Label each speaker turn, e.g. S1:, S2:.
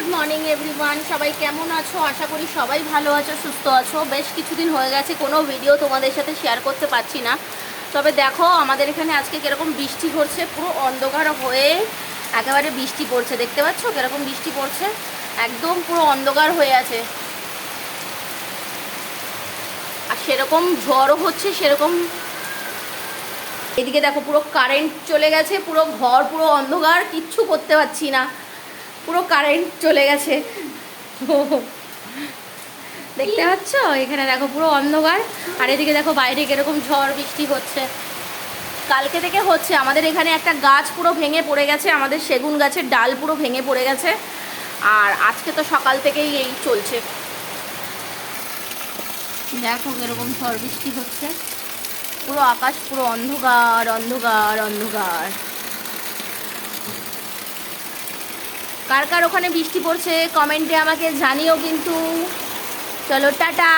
S1: Good morning everyone, সবাই কেমন আছো? আশা করি সবাই ভালো আছো, সুস্থ আছো। বেশ কিছুদিন হয়ে গেছে কোনো ভিডিও তোমাদের সাথে শেয়ার করতে পারছি না। তবে দেখো আমাদের এখানে আজকে কীরকম বৃষ্টি পড়ছে, পুরো অন্ধকার হয়ে একেবারে বৃষ্টি পড়ছে। দেখতে পাচ্ছ কীরকম বৃষ্টি পড়ছে, একদম পুরো অন্ধকার হয়ে আছে। আর সেরকম ঝড়ও হচ্ছে সেরকম। এদিকে দেখো পুরো কারেন্ট চলে গেছে, পুরো ঘর পুরো অন্ধকার, কিচ্ছু করতে পারছি না, পুরো কারেন্ট চলে গেছে। দেখতে পাচ্ছ এখানে দেখো পুরো অন্ধকার। আর এদিকে দেখো বাইরে কিরকম ঝড় বৃষ্টি হচ্ছে, কালকে থেকে হচ্ছে। আমাদের এখানে একটা গাছ পুরো ভেঙে পড়ে গেছে, আমাদের সেগুন গাছের ডাল পুরো ভেঙে পড়ে গেছে। আর আজকে তো সকাল থেকেই এই চলছে। দেখো কিরকম ঝড় বৃষ্টি হচ্ছে, পুরো আকাশ পুরো অন্ধকার অন্ধকার অন্ধকার। কার কার ওখানে বৃষ্টি পড়ছে কমেন্টে আমাকে জানিও কিন্তু। চলো টাটা।